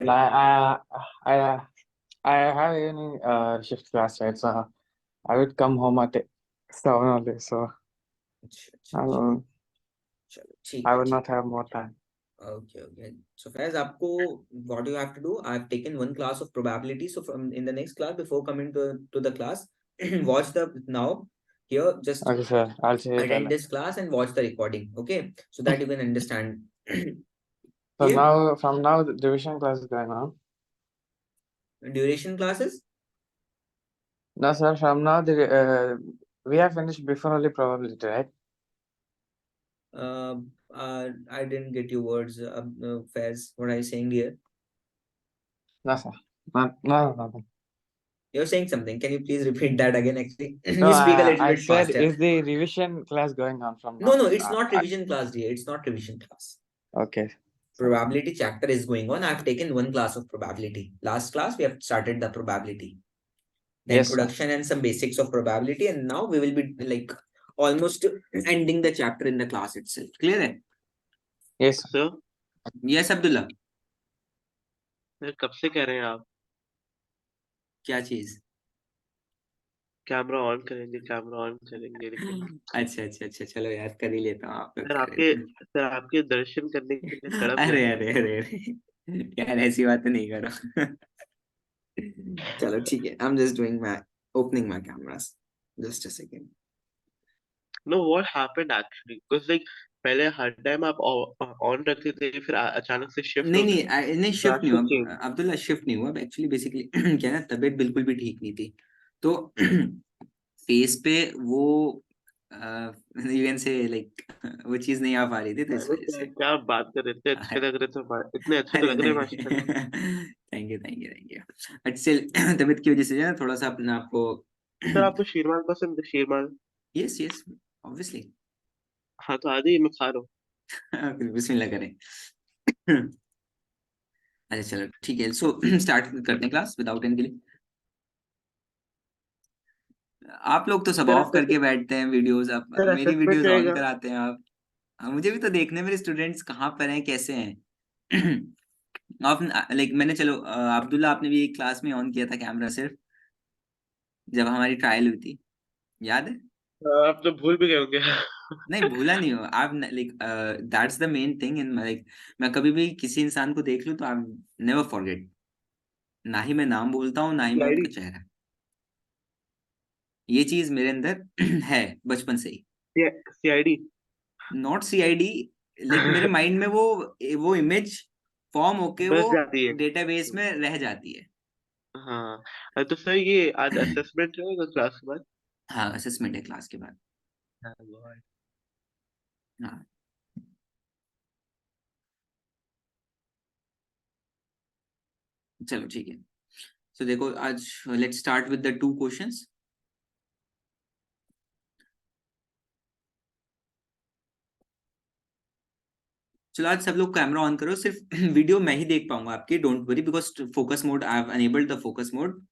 I I I have evening shift class, right? So I would come home at 7 only. So अच्छा I अच्छा अच्छा, will, चलो ठीक I है would ठीक not have more time. है। ओके ओके, सो फैज आपको what you have to do, I have taken one class of probability, so from in the next class before coming to the class watch the now here, just Okay, sir. I'll see you attend then. this class and watch the recording, okay, so that you can understand. So Clear? now, from now, the division class is going on. Duration classes? No, sir. From now, we have finished before only probability, right? uh, I didn't get your words, Faiz. What are you saying here? No, sir. No, nothing. You're saying something. Can you please repeat that again? Actually, No, you speak a little I bit said, faster. is the revision class going on from No, now? no, it's not revision class, dear. It's not revision class. Okay. Sorry. Probability chapter is going on. I've taken one class of probability. Last class, we have started the probability, the Yes, sir. introduction and some basics of probability. And now we will be like almost ending the chapter in the class itself. Clear? Hai? Yes, sir. Sir Yes, Abdullah. Sir कब से कह रहे हैं आप क्या चीज? Camera on करेंगे लेकिन अच्छा अच्छा अच्छा, चलो यार, कर ही लेता हूँ, आप लोग कर आपके लेते हैं। सर आपके दर्शन करने के लिए तड़प अरे रहे अरे अरे अरे, यार ऐसी बातें नहीं करो। चलो ठीक है, I'm just doing my opening my cameras. Just a second. Know what happened actually because like पहले हर टाइम आप ऑन रखते थे फिर अचानक से शिफ्ट नहीं हो नहीं गया नहीं, शिफ्ट नहीं ड्रास्टिक चेंज हुआ अब्दुल्ला, शिफ्ट नहीं हुआ एक्चुअली। बेसिकली क्या है ना, तबीयत बिल्कुल भी ठीक नहीं थी, तो फेस पे वो यू कैन से लाइक वो चीज नहीं आ पा रही थी, तो इस वजह से। क्या आप बात कर रहे थे अच्छे लग रहे थे इतने अच्छे तो अरे लग रहे हैं नहीं, माशाल्लाह thank you thank you thank you. But still तबीयत की वजह से जो है ना, थोड़ा सा अपने आप को। सर आपको शीरमाल पसंद है शीरमाल यस यस, ऑब्वियसली। हाँ तो आ जाइए मैं खा रहा हूँ बिस्मिल्लाह करें। अच्छा चलो ठीक है, सो स्टार्ट करते हैं क्लास विदाउट एनी डिले। आप लोग तो सब सर ऑफ करके बैठते हैं वीडियोस, आप सर मेरी असेसमेंट वीडियोस ऑन रहेगा कराते हैं आप। मुझे भी तो देखने मेरे स्टूडेंट्स कहाँ पर हैं, कैसे हैं। आप लाइक मैंने, चलो अब्दुल्ला आपने भी एक क्लास में ऑन किया था कैमरा सिर्फ, जब हमारी ट्रायल हुई थी, याद है? आप तो भूल भी गए होंगे नहीं भूला नहीं हो आप, like that's the main thing in like, मैं कभी भी किसी इंसान को देख लूं तो आई नेवर फॉरगेट, ना ही मैं नाम भूलता हूँ, ना ही मैं सीआईडी उनका चेहरा। ये चीज मेरे अंदर है बचपन से ही। सीआईडी नॉट सीआईडी, लाइक मेरे माइंड में वो इमेज फॉर्म होके वो बस जाती है डेटाबेस में रह जाती है। हाँ तो सर ये आज असेसमेंट रहेगा क्लास के बाद हाँ, असेसमेंट है क्लास के बाद। हाँ चलो ठीक है, सो देखो आज let's start with the two questions. चलो आज सब लोग कैमरा ऑन करो, सिर्फ वीडियो मैं ही देख पाऊंगा आपकी, don't worry, because focus mode I have enabled the focus mode,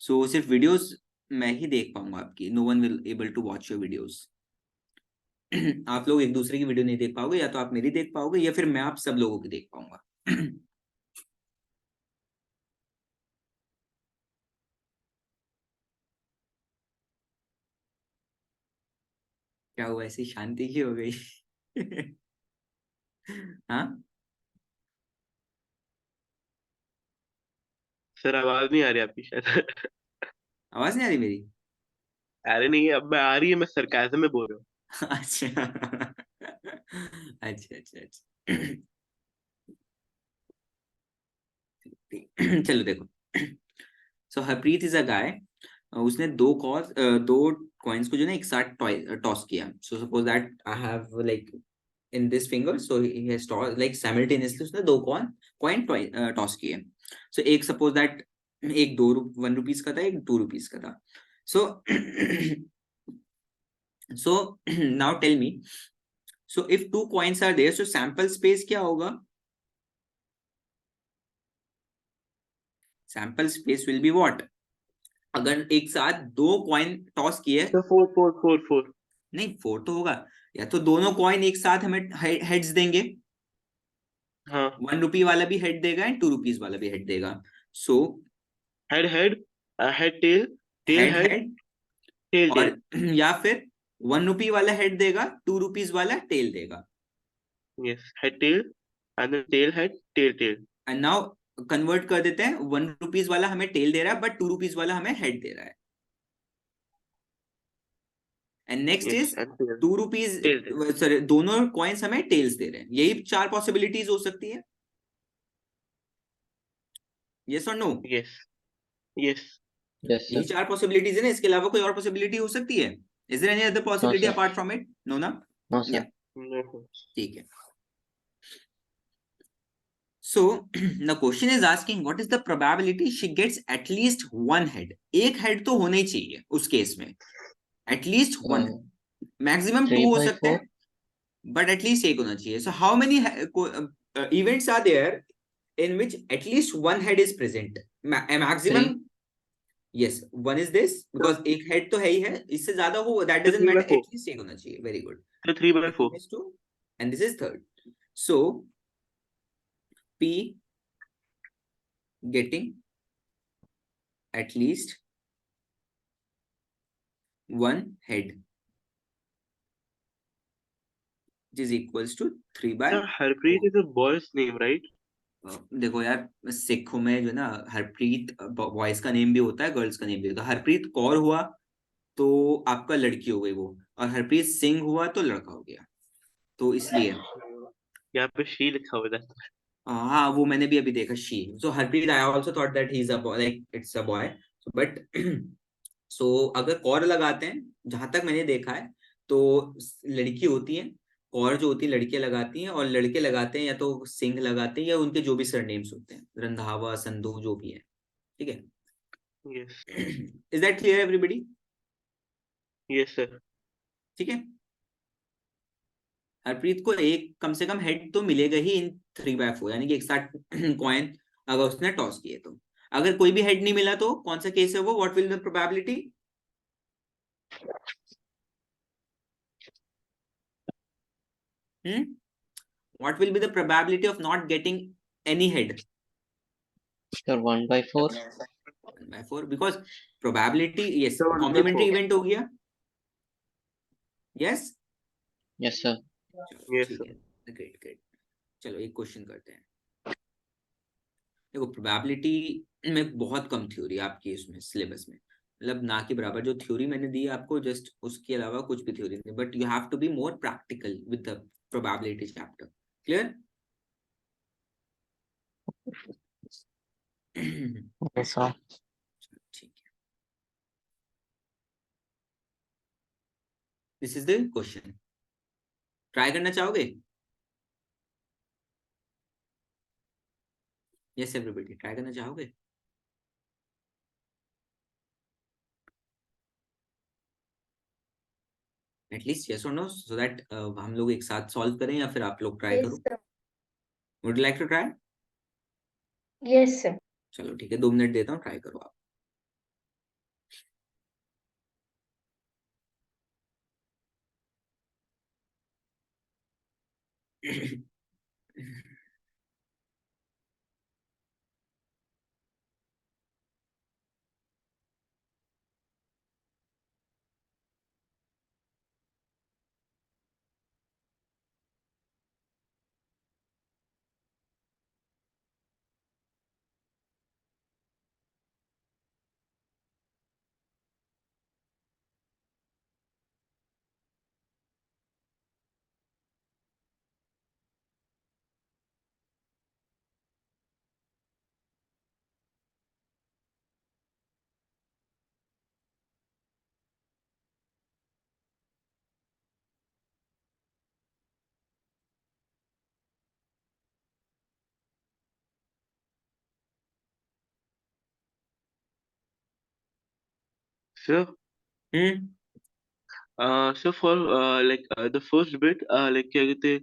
so सिर्फ वीडियोस मैं ही देख पाऊंगा आपकी, no one will able to watch your videos. आप लोग एक दूसरे की वीडियो नहीं देख पाओगे, या तो आप मेरी देख पाओगे या फिर मैं आप सब लोगों की देख पाऊंगा। क्या हुआ, ऐसी शांति की हो गई? हाँ सर आवाज नहीं आ रही आपकी शायद आवाज नहीं आ रही मेरी? अरे नहीं अब मैं आ रही है मैं सरकाज़म में बोल रहा हूँ अच्छा अच्छा अच्छा अच्छा। चलो देखो, सो हरप्रीत इज अ गाय, उसने दो कॉइन्स को जो ना एक साथ टॉस किया। So suppose that I have like in this finger, so he has toss like simultaneously, उसने दो कॉइन टॉस किए। सो एक सपोज दैट एक 1 रुपीज का था, एक 2 रुपीज का था। So so now tell me, so if two coins are there, so sample space क्या होगा? Sample space will be what? अगर एक साथ दो कॉइन टॉस किए, सर फोर नहीं 4 तो होगा, या तो दोनों कॉइन एक साथ हमें हेड्स देंगे, हाँ 1 रुपी वाला भी हेड देगा एंड 2 रुपीज वाला भी हेड देगा. So head head head tail tail head head head tail और टेल या फिर 1 रुपी वाला हेड देगा, 2 रुपीज वाला टेल देगा. Yes head tail and then tail head tail tail and now convert कर देते हैं. 1 रुपीज वाला हमें टेल दे रहा है बट 2 रुपीज वाला हमें हेड दे रहा है. And next yes is and tail 2 rupees, tail tail sorry दोनों कॉइन्स हमें टेल्स दे रहे हैं. यही 4 पॉसिबिलिटीज हो सकती है. यस और no? Yes yes Yes, sir. यही 4 पॉसिबिलिटीज है ना, इसके अलावा कोई और पॉसिबिलिटी हो सकती है? Is there any other possibility sir. Apart from it? No ना? No, sir. Yeah. ठीक है. So the question is asking what is the probability she gets at least one head. एक head तो होना ही चाहिए उस केस में. At least one. Maximum 2 हो 3 by सकते हैं, but at least एक होना चाहिए. So how many events are there in which at least one head is present? Maximum. Yes, one is this because एक head तो है ही है. इससे ज्यादा हो that doesn't 3 by matter. 4 At least एक होना चाहिए. Very good. so 3 by 4 This is 2 and this is third. So P getting at least one head, which is equals to 3 by so Harpreet is a boy's name right देखो यार, सिखों में जो ना Harpreet boys का नेम भी होता है, गर्ल्स का नेम भी होता है. हरप्रीत कौर हुआ तो आपका लड़की हो गई वो, और हरप्रीत सिंह हुआ तो लड़का हो गया. तो इसलिए यहाँ पे she लिखा हुआ है हाँ, वो मैंने भी अभी देखा she. So Harpreet I also thought that he is a boy, like it's a boy. But so अगर कौर लगाते हैं, जहां तक मैंने देखा है तो लड़की होती है, कौर जो होती है लड़कियां लगाती हैं, और लड़के लगाते हैं या तो सिंह लगाते हैं या उनके जो भी सरनेम्स होते हैं, रंधावा संधू जो भी है. ठीक है. yes is that clear everybody? yes sir ठीक है. हरप्रीत को एक कम से कम हेड तो मिलेगा ही इन 3/4, यानी कि एक साथ कॉइन अगर उसने टॉस किए तो. अगर कोई भी हेड नहीं मिला तो कौन सा केस है वो? What will the probability? What will be the probability of not getting any head? Sir, 1 by 4. 1/4 because probability, yes, So 1 by complementary 4 event हो गया. Yes. Yes, sir. चलो yes ठीक sir है. Great great. चलो एक question करते हैं. देखो प्रोबेबिलिटी में बहुत कम थ्योरी आपकी इसमें सिलेबस में, मतलब ना के बराबर जो थ्योरी मैंने दी है आपको, जस्ट उसके अलावा कुछ भी थ्योरी नहीं. But you have to be more practical with the probability chapter. Clear? Okay, sir. ठीक है. This is the question. Try करना चाहोगे? यस एवरीबॉडी, ट्राई करना चाहोगे? एटलीस्ट यस और नो, सो दैट हम लोग एक साथ सॉल्व करें, या फिर आप लोग ट्राई Yes, करो. sir. Would like to try? Yes, sir. चलो ठीक है, 2 मिनट देता हूँ, ट्राई करो आप. sir hmm. so for like the first bit like क्या कहते हैं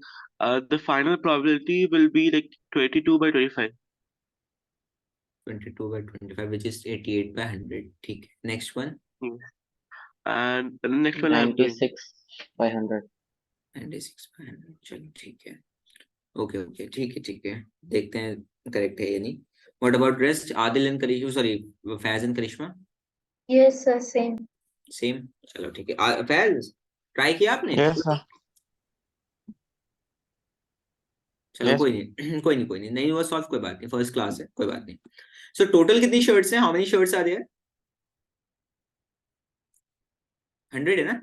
the final probability will be like 22 by 25 22 by 25 which is 88 by 100. ठीक है. Next one. and the next one I'm doing 96 by 100. 96 by 100. चलो ठीक है. ओके ओके, ठीक है, देखते हैं करेक्ट है या नहीं. What about rest? Adil and Karishma, sorry, Faiz and Karishma, Yes, sir. Same. Same. चलो ठीक है. फैज, ट्राई किया आपने? Yes, sir. चलो Yes. कोई नहीं कोई नहीं हुआ सॉल्व, कोई बात नहीं, फर्स्ट क्लास है, कोई बात नहीं. सो टोटल कितनी शर्ट्स हैं? How many shirts are there? 100 है ना?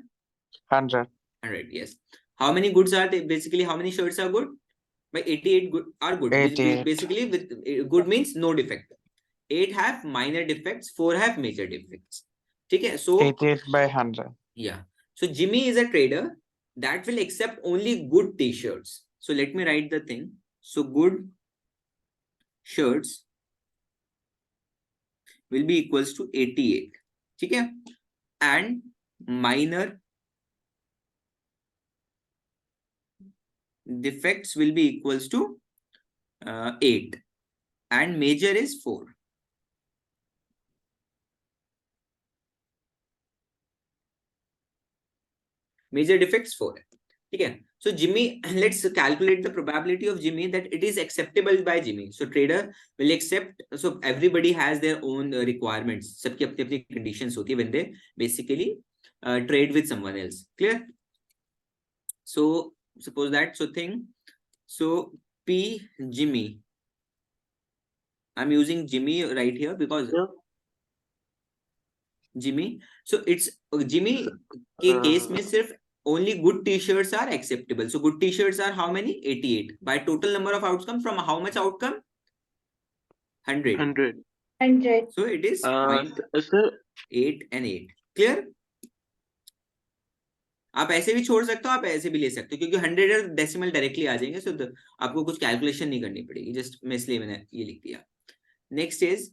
100. 100, yes. How many goods are they? Basically, how many shirts are good? By 88 good are good. 88. Basically, with good means no defect. 8 have minor defects, 4 have major defects. Okay, so 88 by 100. yeah. So Jimmy is a trader that will accept only good t-shirts. So let me write the thing. So good shirts will be equals to 88. Okay, and minor defects will be equals to 8 and major is 4. Major defects 4. Okay, so Jimmy, let's calculate the probability of Jimmy that it is acceptable by Jimmy. So trader will accept, so everybody has their own requirements. सबकी अपनी अपनी conditions होती है when they basically trade with someone else. Clear? So suppose that, so P Jimmy, I'm using Jimmy right here because Yeah. Jimmy, so it's Jimmy के case में सिर्फ only good t-shirts are acceptable. So good t-shirts are how many? 88. By total number of outcomes, from how much outcome? 100. 100. 100. So it is Sir, 8 and 8. Clear? आप ऐसे भी छोड़ सकते हो, आप ऐसे भी ले सकते हो, क्योंकि 100 डेसिमल डायरेक्टली आ जाएंगे. सो आपको कुछ कैलकुलेशन नहीं करनी पड़ेगी. जस्ट मैं इसलिए मैंने ये लिख दिया. Next is,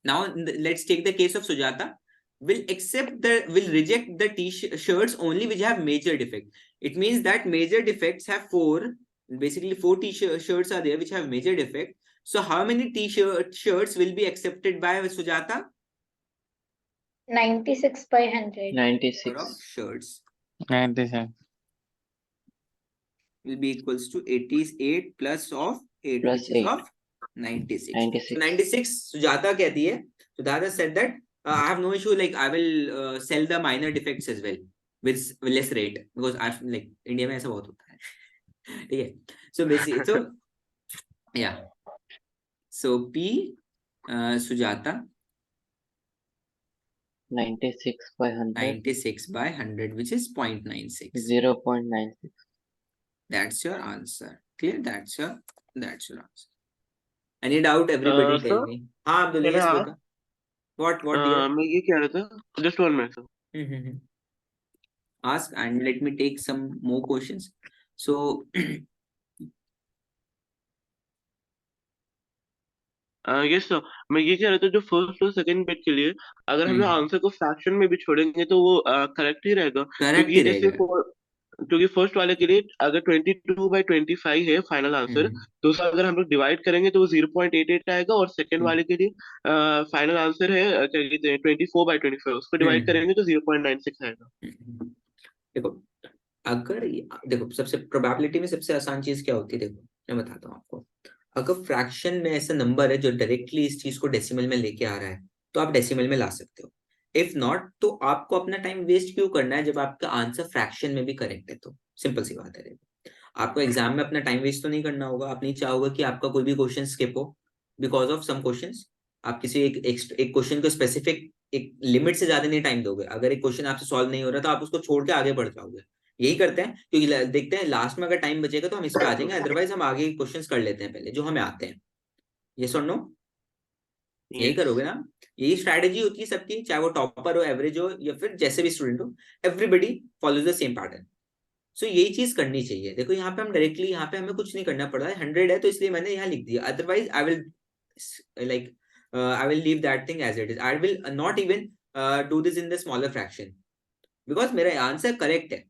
now let's take the case of Sujata. Will reject the t-shirts only which have major defect. It means that major defects have 4. Basically 4 t-shirts are there which have major defect. So how many shirts will be accepted by Sujata? 96 by 100. 96. Of shirts 97. will be equals to 88 plus of 8, Plus which is 8. of 96. 96. So 96 Sujata कहती है. Sujata said that I have no issue, like I will sell the minor defects as well with less rate, because I like India में ऐसा बहुत होता है. ठीक है. So basically, so yeah. So P Sujata 96 by 100. 96 by 100, which is 0.96. 0.96. That's your answer. Clear? That's your answer. Any doubt? Everybody tell sir, me. हाँ Abdul, can I yes ask? beta. What dear? मैं ये कह रहा था, just 1 minute, sir. Ask, and let me take some more questions. So yes sir, मैं ये कह रहा था जो फर्स्ट और सेकंड बिट के लिए अगर हम आंसर को फ्रैक्शन में भी छोड़ेंगे तो वो करेक्ट ही रहेगा, करेक्ट क्योंकि ही जैसे रहेगा. क्योंकि फर्स्ट वाले के लिए अगर 22 by 25 है फाइनल आंसर, तो उसे अगर हम लोग डिवाइड करेंगे तो वो 0.88 आएगा, और सेकंड वाले के लिए फाइनल आंसर है क्या कहते हैं 24 by 25, उसको डिवाइड करेंगे तो 0.96 आएगा. देखो, अगर देखो सबसे प्रोबेबिलिटी में सबसे आसान चीज क्या होती है, देखो मैं बताता हूँ आपको. अगर फ्रैक्शन में ऐसा नंबर है जो डायरेक्टली इस चीज को डेसिमल में लेके आ रहा है, तो आप डेसिमल में ला सकते हो. इफ नॉट, तो आपको अपना टाइम वेस्ट क्यों करना है जब आपका आंसर फ्रैक्शन में भी करेक्ट है. तो सिंपल सी बात है, आपको एग्जाम में अपना टाइम वेस्ट तो नहीं करना होगा. आप नहीं चाहोगे कि आपका कोई भी क्वेश्चन स्किप हो बिकॉज ऑफ सम क्वेश्चंस. आप किसी एक क्वेश्चन को स्पेसिफिक एक लिमिट से ज्यादा नहीं टाइम दोगे. अगर एक क्वेश्चन आपसे सॉल्व नहीं हो रहा तो आप उसको छोड़ के आगे बढ़ जाओगे. यही करते हैं, क्योंकि देखते हैं लास्ट में अगर टाइम बचेगा तो हम इस पे आ जाएंगे, अदरवाइज हम आगे क्वेश्चंस कर लेते हैं पहले जो हमें आते हैं. यस और नो? यही करोगे ना? यही स्ट्रैटेजी होती है सबकी, चाहे वो टॉपर हो, एवरेज हो, या फिर जैसे भी स्टूडेंट हो. Everybody follows the same pattern. So यही चीज करनी चाहिए. देखो यहाँ पे हम डायरेक्टली, यहाँ पे हमें कुछ नहीं करना पड़ रहा है. 100 है तो इसलिए मैंने यहाँ लिख दिया. Otherwise I will like I will leave that thing as it is. I will not even do this in the smaller fraction because मेरा आंसर करेक्ट है.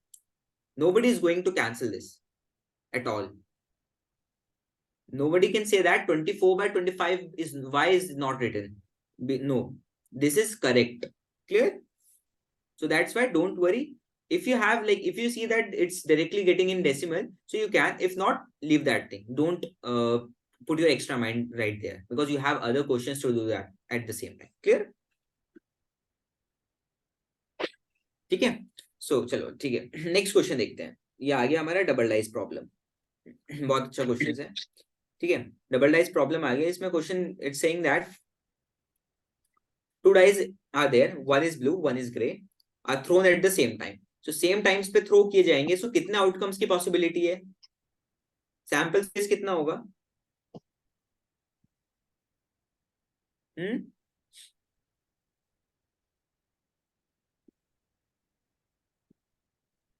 Nobody is going to cancel this at all. Nobody can say that 24 by 25 is why is not written. No, this is correct. Clear? So that's why don't worry. if you have like, if you see that it's directly getting in decimal, so you can, if not, leave that thing. Don't put your extra mind right there, because you have other questions to do that at the same time. Clear? ठीक है, सो चलो ठीक है, next question देखते हैं. ये आ गया हमारा डबल डाइस प्रॉब्लम. बहुत अच्छा क्वेश्चन है. ठीक है, डबल डाइस प्रॉब्लम आ गया. इसमें question it's saying that two dice are there, one is blue, one is gray, are thrown at the same time. So same times पे थ्रो किए जाएंगे. So कितने आउटकम्स की पॉसिबिलिटी है? सैंपल स्पेस कितना होगा?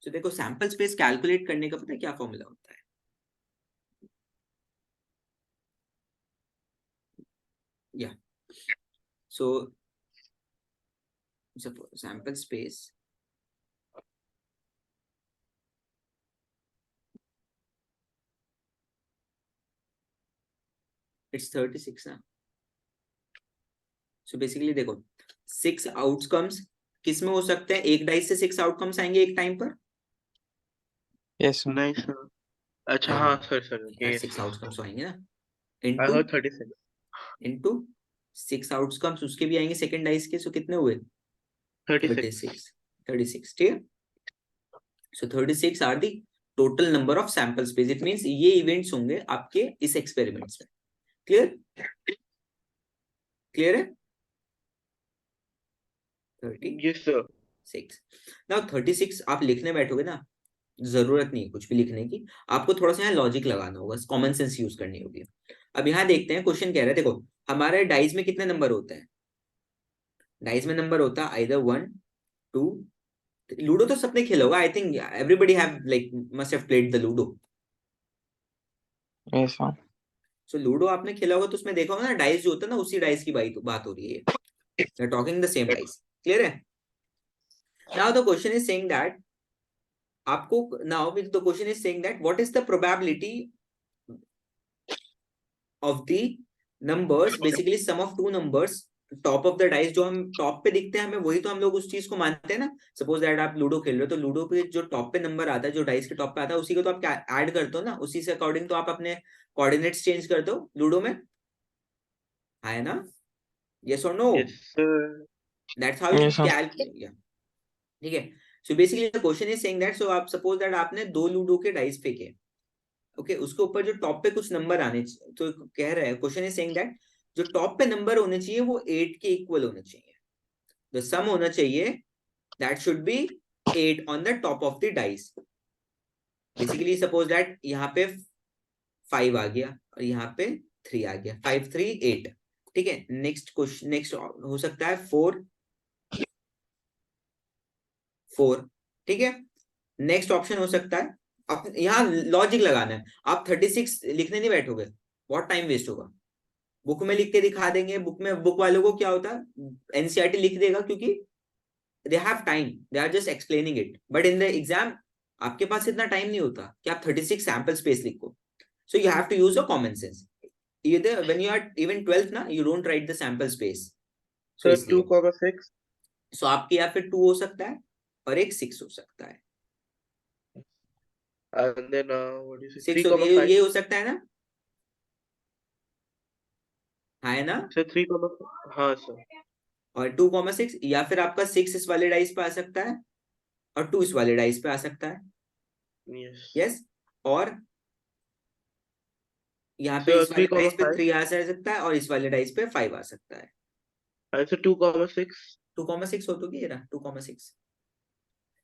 तो देखो, सैंपल स्पेस कैलकुलेट करने का पता है क्या फॉर्मूला होता है? या सो सैंपल स्पेस इट्स 36 ना. सो बेसिकली देखो, 6 आउटकम्स किस में हो सकते हैं? एक डाइस से 6 आउटकम्स आएंगे एक टाइम पर. Yes, sir. नहीं सर. अच्छा हाँ सर सर. Yes. 6 आउटकम्स आएंगे ना, I into heard 36. Into 6 outcomes उसके भी आएंगे सेकंड डाइस के. सो कितने हुए? 36. 36. ठीक है. So 36 are the total number of sample space. It means ये इवेंट्स होंगे आपके इस एक्सपेरिमेंट्स में. क्लियर? क्लियर है? 36. Yes sir. नाउ 36 आप लिखने बैठोगे ना, जरूरत नहीं है कुछ भी लिखने की. आपको थोड़ा सा यहाँ लॉजिक लगाना होगा, कॉमन सेंस यूज करनी होगी. अब यहाँ देखते हैं, क्वेश्चन कह रहा है, देखो हमारे डाइस में कितने नंबर होते हैं? डाइस में नंबर होता है आइदर 1 2. लूडो तो सबने खेला होगा. I think everybody have like must have played the ludo. Yes, sir. So ludo आपने खेला होगा, तो उसमें देखा होगा ना, डाइस जो होता है ना, उसी डाइस की बात हो रही है. Talking the same dice. Clear है? Now the question is saying that आपको, now the question is saying that what is the probability of the numbers, basically sum of two numbers top of the dice. जो हम top पे दिखते हैं हमें, वही तो हम लोग उस चीज को मानते हैं ना. सपोज दैट आप लूडो खेल रहे हो, तो लूडो पे जो टॉप पे नंबर आता है, जो डाइस के टॉप पे आता है, उसी को तो आप ऐड करते हो ना. उसी से अकॉर्डिंग तो आप अपने कोऑर्डिनेट्स चेंज करते हो लूडो में, है ना? यस और no? Yes sir. That's how you Yes, sir. Calculate. ठीक है. So basically the question is saying that, so आप सपोज दैट आपने 2 लूडो के डाइस फेंके. ओके, उसके ऊपर जो टॉप पे कुछ नंबर आने, तो कह रहा है, क्वेश्चन इज सेइंग दैट जो टॉप पे नंबर होने चाहिए वो 8 के इक्वल होने चाहिए. द सम होना चाहिए that should be 8 on the top of the dice. Basically suppose that यहाँ पे 5 आ गया और यहाँ पे 3 आ गया. 5 3 8. ठीक है. नेक्स्ट क्वेश्चन, नेक्स्ट हो सकता है 4 4. ठीक है. नेक्स्ट ऑप्शन हो सकता है, अब यहाँ लॉजिक लगाना है. आप 36 लिखने नहीं बैठोगे, बहुत टाइम वेस्ट होगा. बुक में लिख के दिखा देंगे. बुक में, बुक वालों को क्या होता है, एनसीईआरटी लिख देगा, क्योंकि they have time, they are just explaining it. But in the exam आपके पास इतना टाइम नहीं होता कि आप 36 सैंपल स्पेस लिखो. So you have to use your common sense. either when you are even 12th ना, you don't write the sample space. Sir इसलिए 2,6. so आपके या फिर 2 हो सकता है और एक 6 हो सकता है. And then what do you say? 6 हो, 3,5. ये हो सकता है ना, है ना? Sir 3,5. हाँ sir. और 2,6, या फिर आपका 6 इस वाले डाइस पे आ सकता है और 2 इस वाले डाइस पे आ सकता है. Yes. यस. और यहाँ पे Sir इस वाले डाइस पे 3,5. 3 आ सकता है और इस वाले डाइस पे 5 आ सकता है. And sir 2,6. 2,6 हो तो ये रहा 2,6.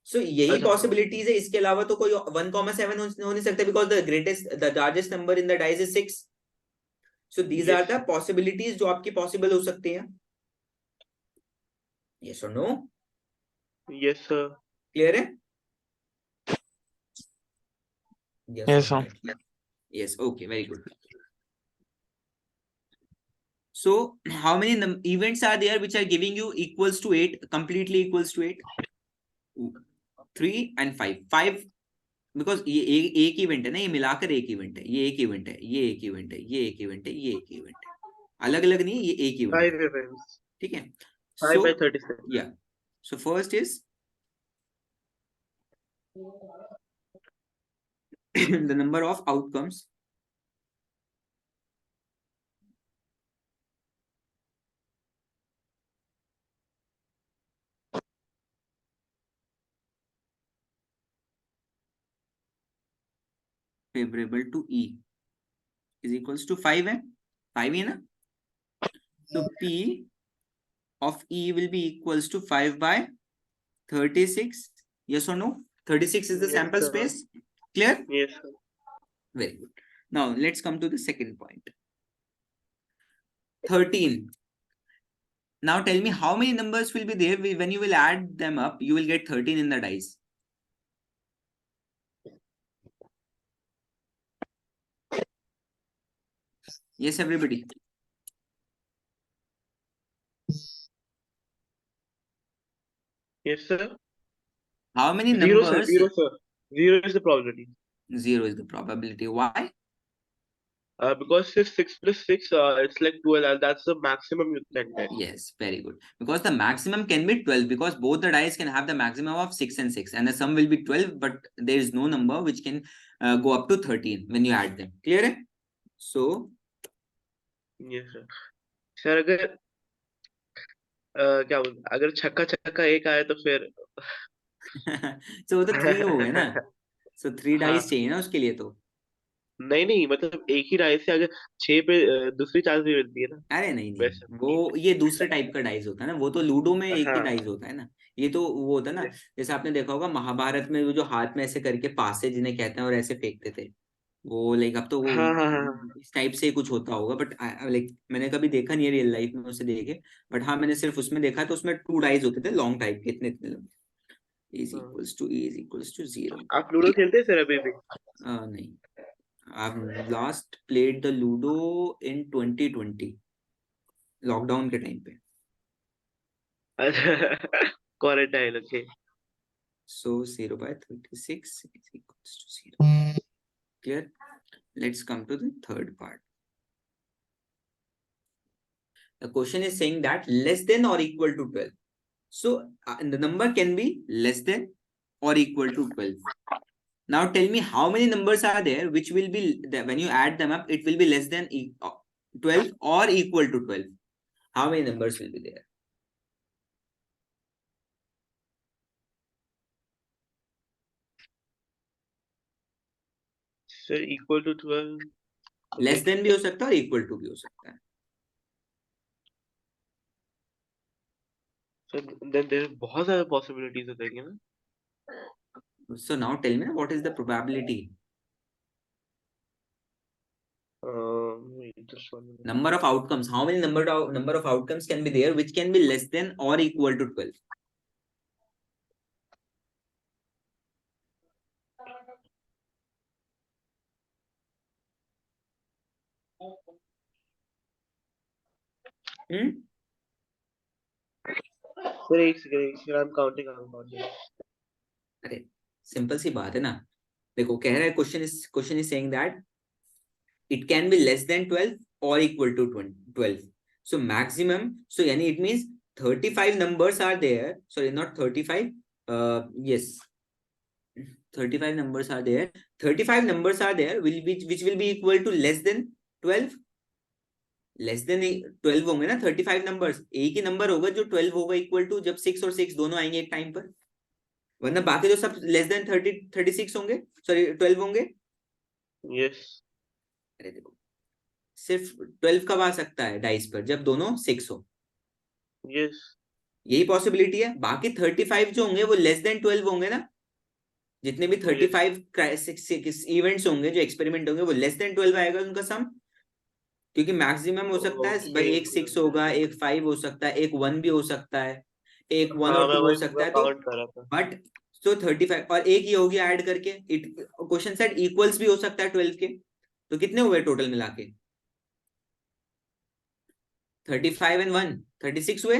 सो यही अच्छा, हाँ. पॉसिबिलिटीज है. इसके अलावा तो कोई 1,7 हो नहीं सकता, because the largest number in the dice is 6. So these are the possibilities जो आपकी पॉसिबल हो सकती हैं. यस और नो? Yes sir. क्लियर है? Yes, sir. Yes. Okay. Very good. So, how many events are there which are giving you equals to 8, completely equals to 8? 3 and 5. 5 because ये एक event है ना, ये मिलाकर एक इवेंट है. ये एक इवेंट है, ये एक इवेंट है, ये एक इवेंट है, ये एक इवेंट है. अलग अलग नहीं है, ये एक इवेंट. 5 events. ठीक है. 5 So by 36. yeah. So first is The number of outcomes favorable to E is equals to 5 है 5 है ना. So P of E will be equals to 5 by 36. Yes or no? 36 is the Yes, sample sir. space. Clear? Yes, sir. Very good. Now let's come to the second point. 13. Now tell me how many numbers will be there when you will add them up. You will get 13 in the dice. Yes, everybody. Yes, sir. How many Zero, sir. numbers? Zero, sir. Zero is the probability. 0 is the probability. Why? Because if 6 plus 6, it's like 12, and that's the maximum you can get. Yes, very good. Because the maximum can be 12 because both the dice can have the maximum of 6 and 6 and the sum will be 12, but there is no number which can go up to 13 when you add them. Clear? Hai? So, Yes, sir. Sir अगर क्या बोलते अगर छक्का छक्का एक आए तो फिर so वो तो 3 हो गए ना. So 3 हाँ dice चाहिए ना उसके लिए तो. नहीं नहीं मतलब एक ही डाइस से अगर 6 पे दूसरी चांस भी मिलती है ना अरे नहीं वैसे नहीं, वो ये दूसरे टाइप का डाइस होता है ना. वो तो लूडो में एक ही हाँ डाइस होता है ना. ये तो वो होता है ना, जैसे आपने देखा होगा महाभारत में वो जो हाथ में ऐसे करके पासे जिन्हें कहते हैं और ऐसे फेंकते थे. वो लाइक अब तो वो हाँ हाँ हाँ इस टाइप से कुछ होता होगा, बट लाइक मैंने कभी देखा नहीं है रियल लाइफ में उसे देखे. बट हाँ, मैंने सिर्फ उसमें देखा तो उसमें 2 डाइस होते थे लॉन्ग टाइप के, इतने इतने लंबे. इज हाँ। Equals to E is equals to 0. आप लूडो खेलते हैं सर अभी भी नहीं, I've last played the Ludo in 2020 lockdown के टाइम पे. Quarantine okay So 0 by 36 is equals to 0. Clear? Let's come to the third part. The question is saying that less than or equal to 12. So the number can be less than or equal to 12. Now tell me how many numbers are there which will be, when you add them up, it will be less than 12 or equal to 12. How many numbers will be there? Sir equal to 12 less than भी हो सकता है और equal to भी हो सकता है. Sir then there बहुत सारे पॉसिबिलिटीज हो जाएंगे ना So now tell me what is the probability? just 1 minute. Number of outcomes. How many number of outcomes can be there which can be less than or equal to 12? Sir एक second I am counting अरे simple सी बात है ना. देखो कह रहा है question is saying that it can be less than 12 or equal to 12. So maximum, so yani it means 35 numbers are there. Sorry, not 35. Yes, 35 numbers are there. 35 numbers are there which will be equal to less than 12. Less then 12 होंगे ना 35 numbers. एक ही number होगा जो 12 होगा equal to, जब 6 और 6 दोनों आएंगे एक टाइम पर. वरना बाकी जो सब लेस देन 36 होंगे, सॉरी 12 होंगे. यस अरे देखो सिर्फ 12 कब आ सकता है डाइस पर, जब दोनों 6 हो. यस यही पॉसिबिलिटी है. बाकी 35 जो होंगे वो लेस देन 12 होंगे ना. जितने भी 35 इवेंट्स होंगे जो एक्सपेरिमेंट होंगे वो लेस देन 12 आएगा उनका सम. क्योंकि मैक्सिमम हो सकता है भाई एक 6 होगा, एक 5 हो सकता है, एक 1 भी हो सकता है, एक 1 और 2 हो सकता है. तो काउंट कर रहा था बट तो 35 और एक ही होगी ऐड करके. इट क्वेश्चन सेड इक्वल्स भी हो सकता है 12 के. तो कितने हुए टोटल मिला के? 35 and 1 36 हुए.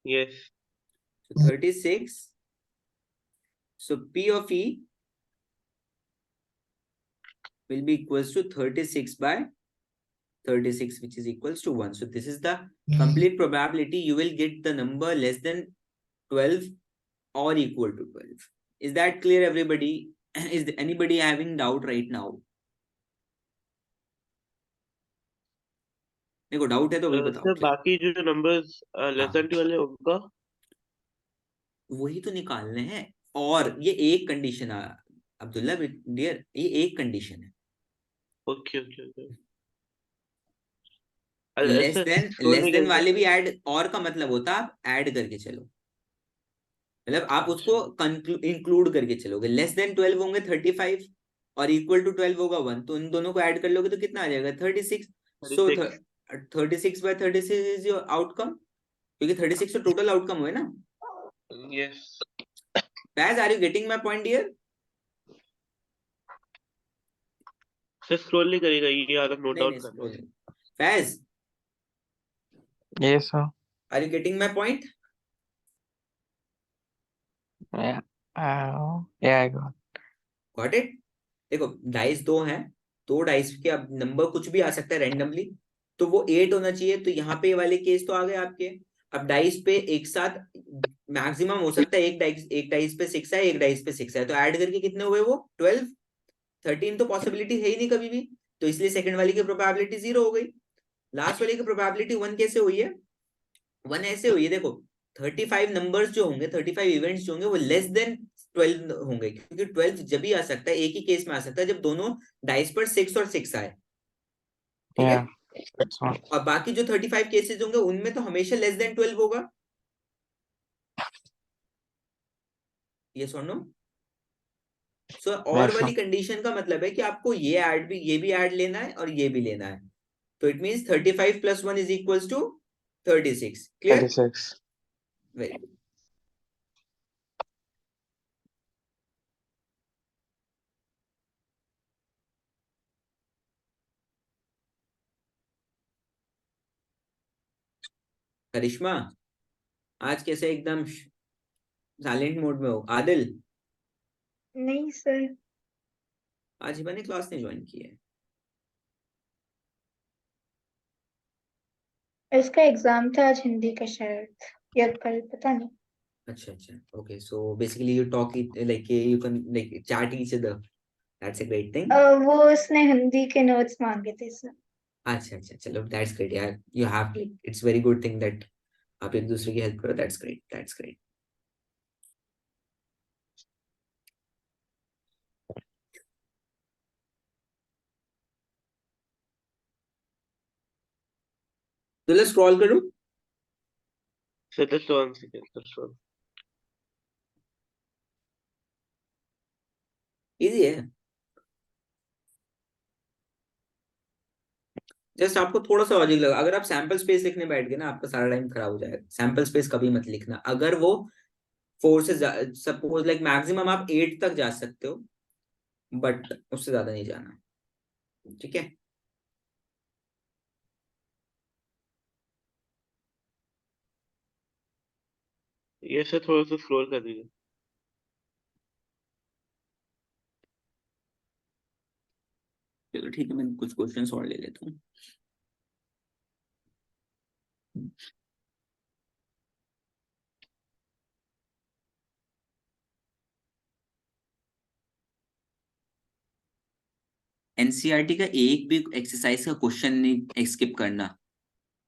Yes So 36. So P of E will be equals to 36 by 36, which is equals to 1. So this is the complete probability you will get the number less than 12 or equal to 12. Is that clear, everybody? Is anybody having doubt right now? देखो doubt है तो अभी बताओ sir क्या बाकी जो numbers less than 12 है उनका वही तो निकालने हैं। और ये एक कंडीशन है अब्दुल्ला डियर, ये एक कंडीशन है। Okay okay okay less sir than scroll नहीं करेंगे वाले भी ऐड, और का मतलब होता है आप ऐड करके चलो, मतलब आप उसको इंक्लूड करके चलोगे। लेस देन 12 होंगे 35 और इक्वल टू 12 होगा 1, तो इन दोनों को ऐड कर लोगे तो कितना आ जाएगा 36। सो 36 by 36 इज योर आउटकम, क्योंकि 36 तो टोटल आउटकम हुए ना। Yes Guys, are you getting my point here? Sir scroll नहीं करेगा, ये आदत नोट नहीं डाउन नहीं करना scroll नहीं। Faz, Yes, sir. are you getting my point? Yeah. Yeah, I got. Got it? देखो डाइस दो हैं, दो डाइस के अब नंबर कुछ भी आ सकता है रैंडमली, तो वो 8 होना चाहिए। तो यहाँ पे वाले केस तो आ गए आपके। अब डाइस पे एक साथ मैक्सिमम हो सकता है, एक डाइस पे 6 है, एक डाइस पे 6 है, तो ऐड करके कितने हुए वो 12। 13 तो पॉसिबिलिटी है ही नहीं कभी भी, तो इसलिए सेकंड वाली की प्रोबेबिलिटी 0 हो गई। लास्ट वाली की प्रोबेबिलिटी 1 कैसे हुई है? 1 ऐसे हुई है, देखो 35 नंबर्स जो होंगे, 35 इवेंट्स जो होंगे वो लेस देन 12 होंगे, क्योंकि 12 जब भी आ सकता है, एक ही केस में आ सकता है जब दोनों डाइस पर 6 और 6 आए, ठीक है। Yeah, that's one. और बाकी जो 35 केसेस होंगे उनमें तो हमेशा लेस देन 12 होगा। यस और नो? सो और Yes, वाली sir. कंडीशन का मतलब है कि आपको ये भी ऐड लेना है और ये भी लेना है, तो it means 35 + 1 = 36। Clear? 36. Very good. Karishma आज कैसे एकदम साइलेंट मोड में हो? आदिल नहीं सर, आज हिबा ने क्लास नहीं ज्वाइन की है। इसका एग्जाम था आज हिंदी का शायद, या कल, पता नहीं। अच्छा अच्छा, okay, so basically you talk like you can like chat each other, that's a great thing. वो उसने हिंदी के नोट्स मांगे थे सर। अच्छा अच्छा, चलो दैट्स ग्रेट यार, you have like it's very good thing that आप एक दूसरे की हेल्प करो, दैट्स ग्रेट, दैट्स ग्रेट। तो लेट्स स्क्रॉल करूं। Sir just 1 second, just 1 easy है, जस्ट आपको थोड़ा सा लॉजिक लगा। अगर आप सैंपल स्पेस लिखने बैठ गए ना, आपका सारा टाइम खराब हो जाएगा। सैंपल स्पेस कभी मत लिखना, अगर वो 4 से सपोज लाइक मैक्सिमम आप 8 तक जा सकते हो, बट उससे ज्यादा नहीं जाना, ठीक है। ये सर थोड़ा सा स्क्रॉल कर दीजिए। चलो ठीक है, मैं कुछ क्वेश्चंस और ले लेता हूँ। एनसीईआरटी का एक भी एक्सरसाइज का क्वेश्चन नहीं स्किप करना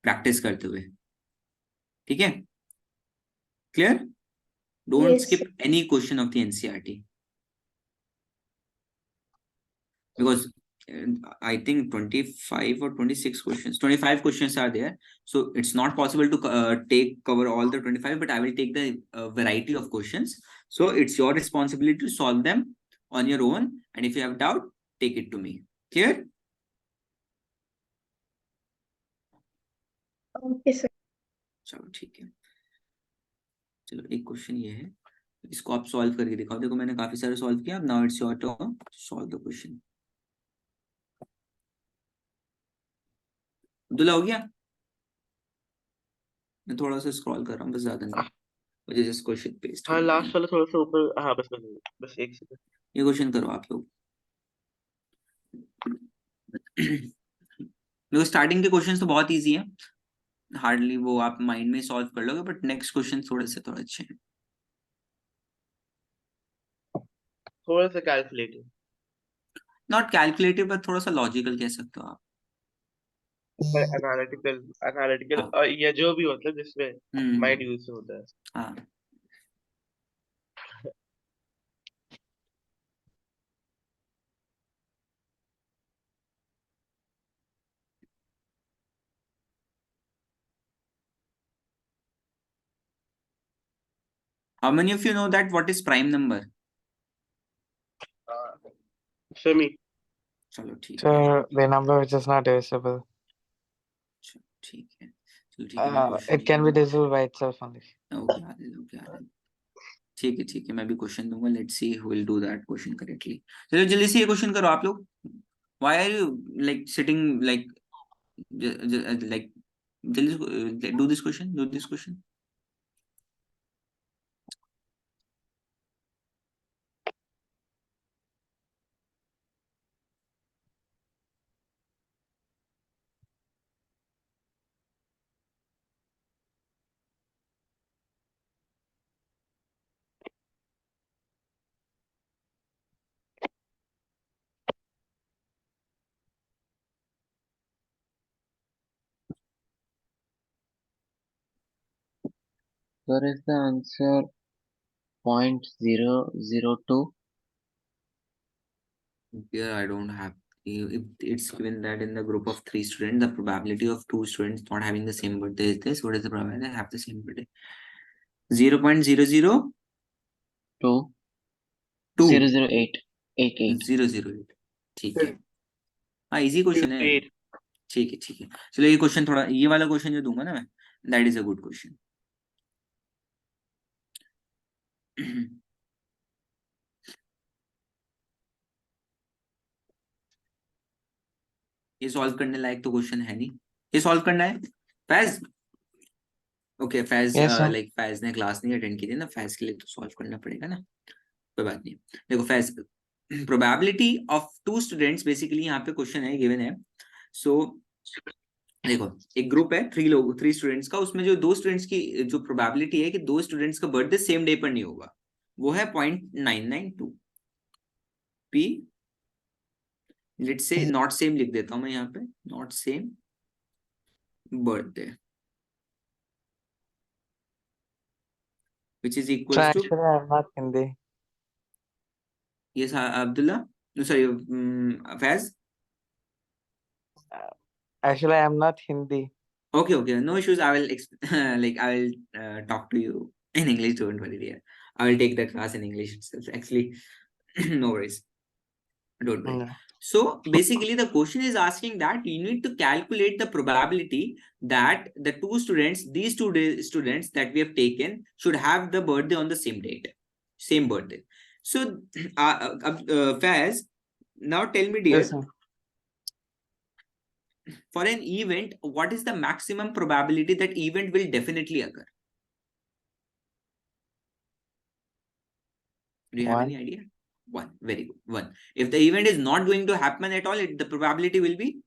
प्रैक्टिस करते हुए, ठीक है? Clear? Don't Yes, skip any question of the NCERT because I think 25 or 26 questions, 25 questions are there, so it's not possible to cover all the 25, but I will take the variety of questions. So it's your responsibility to solve them on your own, and if you have doubt, take it to me. Clear? okay sir. चलो ठीक है। चलो एक question ये है, इसको आप solve करके दिखाओ। देखो मैंने काफी सारे सॉल्व किया, अब now it's your turn, solve the question. Abdullah हो गया? मैं थोड़ा सा स्क्रॉल कर रहा हूँ, बस ज्यादा नहीं, मुझे जस्ट क्वेश्चन पेस्ट हाँ करना है। लास्ट वाला थोड़ा सा ऊपर, हाँ बस एक सेकंड। ये क्वेश्चन करो आप लोग। देखो स्टार्टिंग के क्वेश्चंस तो बहुत इजी है, हार्डली वो आप माइंड में सॉल्व कर लोगे, बट नेक्स्ट क्वेश्चन थोड़े अच्छे हैं। थोड़ा सा कैलकुलेटिव, नॉट कैलकुलेटिव बट थोड़ा सा लॉजिकल कह सकते हो आप। एनालिटिकल हाँ। या जो भी मतलब जिसमें माइंड हम्म। यूज होता है। हाँ। How many of you know that what is prime number? Shami, चलो ठीक है। So the number which is not divisible. चलो ठीक है, चलो ठीक है, मैं question It can be divisible by itself only. Okay Adil, okay Adil, ठीक है ठीक है, मैं भी क्वेश्चन दूंगा, let's see who will do that question correctly. चलो जल्दी से ये क्वेश्चन करो आप लोग। Why are you like sitting like like जल्दी do this question. Where is the answer? 0.002. Here I don't have. If it's given that in the group of 3 students, the probability of 2 students not having the same birthday is this. What is the probability they have the same birthday? 0.002. 008. 88. 008. ठीक है, हाँ easy question है। 8. ठीक है ठीक है, चलो ये क्वेश्चन थोड़ा, ये वाला क्वेश्चन जो दूंगा ना मैं, that is a good question. ये सॉल्व करने लायक तो क्वेश्चन है नहीं, ये सॉल्व करना है Faiz. Okay Faiz, Yes, sir. Like Faiz ने क्लास नहीं अटेंड की थी ना, फैज के लिए तो सॉल्व करना पड़ेगा ना, कोई बात नहीं। देखो Faiz, probability of 2 students, basically यहाँ पे क्वेश्चन है गिवन है। सो देखो एक ग्रुप है 3 स्टूडेंट्स का, उसमें जो 2 स्टूडेंट्स की जो प्रोबेबिलिटी है कि 2 स्टूडेंट्स का बर्थडे सेम डे पर नहीं होगा, वो है 0.992 p। Let's say not same लिख देता हूं मैं यहाँ पे, not same birthday, which is So equals to, actually, I'm not Hindi. yes Abdullah, no sorry, Faz. Actually, I'm not Hindi. Okay, no issues, I will like I will talk to you in English, don't worry dear, I will take the class in English itself actually. No worries, don't worry. No. So basically the question is asking that you need to calculate the probability that the 2 students, these 2 students that we have taken should have the birthday on the same date, same birthday. So Faz, now tell me dear, Yes, sir. for an event, what is the maximum probability that event will definitely occur? Do you have 1. any idea? 1. Very good. 1. If the event is not going to happen at all, the probability will be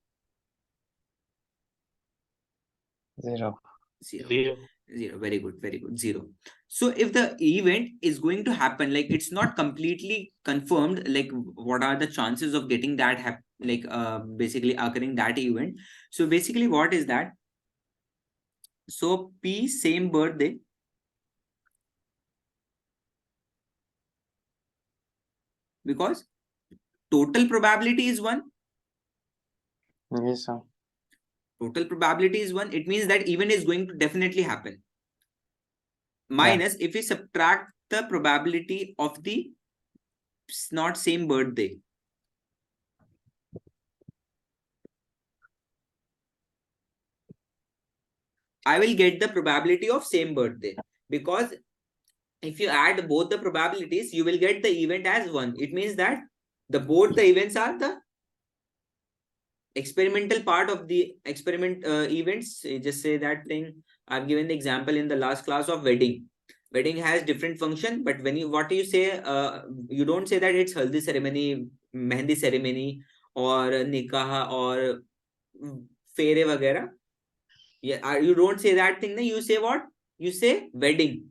0. 0. 0. Very good. 0. So if the event is going to happen, like it's not completely confirmed, like what are the chances of getting that basically occurring that event? So basically what is that? So P same birthday, because total probability is 1. Yes, sir. Total probability is 1. It means that event is going to definitely happen. Minus if we subtract the probability of the not same birthday. I will get the probability of same birthday, because if you add both the probabilities, you will get the event as 1. It means that both the events are the experimental part of the experiment events. Just say that thing. I've given the example in the last class of wedding. Wedding has different function, but when what you say, you don't say that it's haldi ceremony, mehndi ceremony, or nikah, or fere vagera. Yeah, you don't say that thing. You say what? You say wedding.